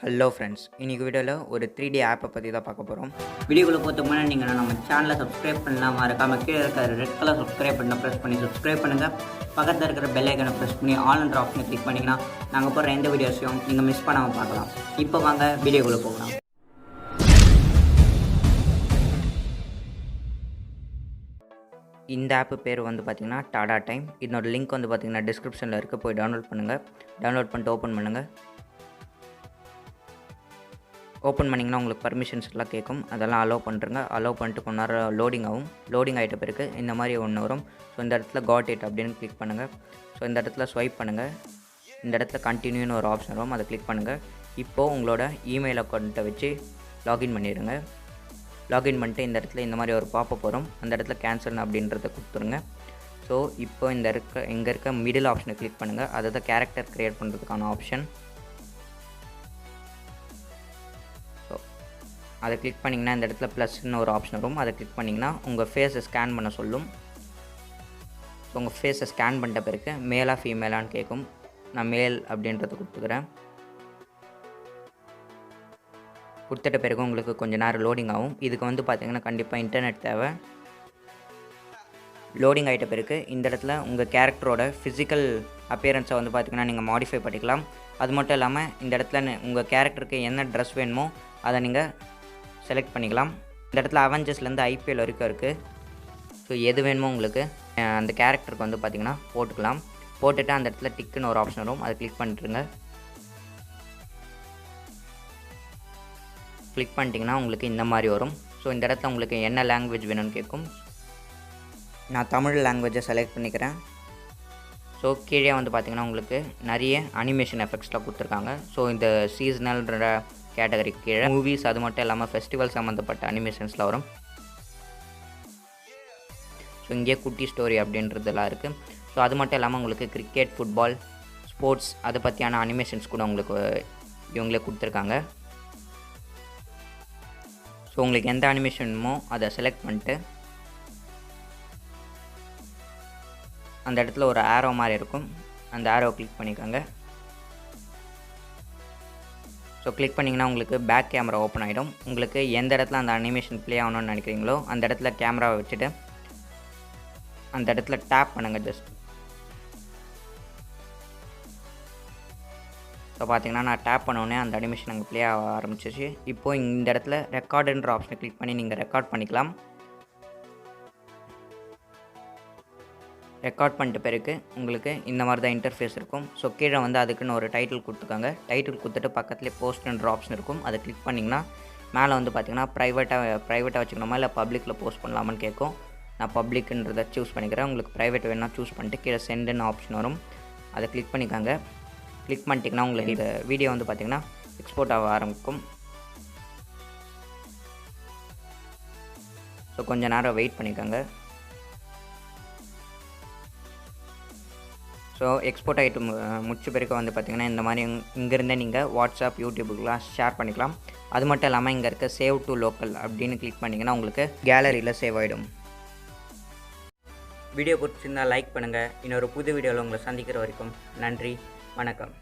Hello friends, இன்றைக்கி வீடியோவில் ஒரு 3D ஆப்பை பற்றி தான் பார்க்க போகிறோம். வீடியோக்குள்ளே போகிறதுக்கு முன்னாடி நீங்கள் நம்ம சேனலை சப்ஸ்கிரைப் பண்ணலாம், மறக்காம கீழே இருக்கிற ரெட் கலர் சப்ஸ்கிரைப் பண்ண ப்ரெஸ் பண்ணி சப்ஸ்கிரைப் பண்ணுங்கள். பக்கத்தில் இருக்கிற பெல் ஐக்கனை ப்ரெஸ் பண்ணி ஆல்ன்ற ஆப்ஷனை கிளிக் பண்ணிங்கன்னா நாங்கள் போடுற எந்த வீடியோஸையும் நீங்கள் மிஸ் பண்ணாமல் பார்க்கலாம். இப்போ வாங்க வீடியோக்குள்ளே போகலாம். இந்த ஆப்பு பேர் வந்து பார்த்திங்கன்னா டாடா டைம். இதனோட லிங்க் வந்து பார்த்திங்கன்னா டிஸ்கிரிப்ஷனில் இருக்குது, போய் டவுன்லோட் பண்ணுங்கள். டவுன்லோட் பண்ணிட்டு ஓப்பன் பண்ணுங்கள். ஓப்பன் பண்ணிங்கன்னா உங்களுக்கு பர்மிஷன்ஸ் எல்லாம் கேட்கும், அதெல்லாம் அலோவ் பண்ணுறங்க. அலோவ் பண்ணிட்டு கொஞ்ச நேரம் லோடிங் ஆகும். லோடிங் ஆகிட்ட பிறகு இந்த மாதிரி ஒன்று வரும். ஸோ இந்த இடத்துல காட் இட் அப்படின்னு கிளிக் பண்ணுங்கள். ஸோ இந்த இடத்துல ஸ்வைப் பண்ணுங்கள். இந்த இடத்துல கண்டினியூன்னு ஒரு ஆப்ஷன் வரும், அதை கிளிக் பண்ணுங்கள். இப்போது உங்களோட இமெயில் அக்கௌண்ட்டை வச்சு லாகின் பண்ணிடுங்க. லாகின் பண்ணிட்டு இந்த இடத்துல இந்த மாதிரி ஒரு பாப்பப் வரும், அந்த இடத்துல கேன்சல் அப்படின்றத கொடுத்துருங்க. ஸோ இப்போ இங்கே இருக்க மிடில் ஆப்ஷனை கிளிக் பண்ணுங்கள். அதை தான் கேரக்டர் க்ரியேட் பண்ணுறதுக்கான ஆப்ஷன். அதை கிளிக் பண்ணிங்கன்னா இந்த இடத்துல ப்ளஸ்ன்னு ஒரு ஆப்ஷன் வரும், அதை கிளிக் பண்ணிங்கன்னா உங்கள் ஃபேஸை ஸ்கேன் பண்ண சொல்லும். ஸோ உங்கள் ஃபேஸை ஸ்கேன் பண்ணிட்ட பிறகு மேலா ஃபீமேலான்னு கேட்கும். நான் மேல் அப்படின்றத கொடுத்துக்கிறேன். கொடுத்துட்ட பிறகு உங்களுக்கு கொஞ்சம் நேரம் லோடிங் ஆகும். இதுக்கு வந்து பார்த்திங்கன்னா கண்டிப்பாக இன்டர்நெட் தேவை. லோடிங் ஆகிட்ட பிறகு இந்த இடத்துல உங்கள் கேரக்டரோட ஃபிசிக்கல் அப்பியரன்ஸை வந்து பார்த்திங்கன்னா நீங்கள் மாடிஃபை பண்ணிக்கலாம். அது மட்டும் இல்லாமல் இந்த இடத்துல உங்கள் கேரக்டருக்கு என்ன ட்ரெஸ் வேணுமோ அதை நீங்கள் செலக்ட் பண்ணிக்கலாம். இந்த இடத்துல அவெஞ்சர்ஸ்லேருந்து ஐபிஎல் வரைக்கும் இருக்குது. ஸோ எது வேணுமோ உங்களுக்கு அந்த கேரக்டருக்கு வந்து பார்த்திங்கன்னா போட்டுக்கலாம். போட்டுட்டு அந்த இடத்துல டிக்குன்னு ஒரு ஆப்ஷன் வரும், அதை கிளிக் பண்ணிட்டுருங்க. கிளிக் பண்ணிட்டிங்கன்னா உங்களுக்கு இந்த மாதிரி வரும். ஸோ இந்த இடத்துல உங்களுக்கு என்ன லாங்குவேஜ் வேணும்னு கேட்கும். நான் தமிழ் லாங்குவேஜை செலக்ட் பண்ணிக்கிறேன். ஸோ கீழே வந்து பார்த்திங்கன்னா உங்களுக்கு நிறைய அனிமேஷன் எஃபெக்ட்ஸ்லாம் கொடுத்துருக்காங்க. ஸோ இந்த சீசனல்ன்ற கேட்டகரி கீழே மூவிஸ், அது மட்டும் இல்லாமல் ஃபெஸ்டிவல் சம்மந்தப்பட்ட அனிமேஷன்ஸ்லாம் வரும். ஸோ இங்கே குட்டி ஸ்டோரி அப்படின்றதெல்லாம் இருக்குது. ஸோ அது மட்டும் இல்லாமல் உங்களுக்கு கிரிக்கெட், ஃபுட்பால், ஸ்போர்ட்ஸ் அதை பற்றியான அனிமேஷன்ஸ் கூட உங்களுக்கு இவங்களே கொடுத்துருக்காங்க. ஸோ உங்களுக்கு எந்த அனிமேஷனுமோ அதை செலக்ட் பண்ணிட்டு அந்த இடத்துல ஒரு ஆரோ மாதிரி இருக்கும், அந்த ஆரோவை கிளிக் பண்ணிக்கோங்க. ஸோ கிளிக் பண்ணிங்கன்னா உங்களுக்கு பேக் கேமரா ஓப்பன் ஆகிடும். உங்களுக்கு எந்த இடத்துல அந்த அனிமேஷன் ப்ளே ஆகணும்னு நினைக்கிறீங்களோ அந்த இடத்துல கேமராவை வச்சுட்டு அந்த இடத்துல டேப் பண்ணுங்கள் ஜஸ்ட். ஸோ பார்த்தீங்கன்னா நான் டேப் பண்ணோடனே அந்த அனிமேஷன் அங்கே ப்ளே ஆக ஆரம்பிச்சிச்சு. இப்போது இந்த இடத்துல ரெக்கார்டுன்ற ஆப்ஷனை கிளிக் பண்ணி நீங்கள் ரெக்கார்ட் பண்ணிக்கலாம். ரெக்கார்ட் பண்ணிட்ட பிறகு உங்களுக்கு இந்த மாதிரி தான் இன்டர்ஃபேஸ் இருக்கும். ஸோ கீழே வந்து அதுக்குன்னு ஒரு டைட்டில் கொடுத்துருக்காங்க. டைட்டில் கொடுத்துட்டு பக்கத்துலேயே போஸ்ட்ன்ற ஆப்ஷன் இருக்கும், அதை கிளிக் பண்ணிங்கன்னா மேலே வந்து பார்த்திங்கன்னா ப்ரைவேட்டாக வச்சுக்கணுமா இல்லை பப்ளிக்கில் போஸ்ட் பண்ணலாமான்னு கேட்கும். நான் பப்ளிக்ன்றதை சூஸ் பண்ணிக்கிறேன். உங்களுக்கு ப்ரைவேட் வேணால் சூஸ் பண்ணிட்டு கீழே சென்டுன்னு ஆப்ஷன் வரும், அதை கிளிக் பண்ணிக்காங்க. கிளிக் பண்ணிட்டிங்கன்னா உங்களுக்கு இந்த வீடியோ வந்து பார்த்திங்கன்னா எக்ஸ்போர்ட் ஆக ஆரம்பிக்கும். ஸோ கொஞ்சம் நேரம் வெயிட் பண்ணிக்கோங்க. ஸோ எக்ஸ்போர்ட் ஆகிட்டு முடிச்ச பிறகு வந்து பார்த்திங்கன்னா இந்த மாதிரி இங்கேருந்தே நீங்கள் வாட்ஸ்அப், யூடியூபுக்கெலாம் ஷேர் பண்ணிக்கலாம். அது மட்டும் இல்லாமல் இங்கே இருக்க சேவ் டு லோக்கல் அப்படின்னு கிளிக் பண்ணிங்கன்னா உங்களுக்கு கேலரியில் சேவ் ஆகிடும். வீடியோ பிடிச்சிருந்தால் லைக் பண்ணுங்கள். இன்னொரு புது வீடியோவில் உங்களை சந்திக்கிற வரைக்கும் நன்றி, வணக்கம்.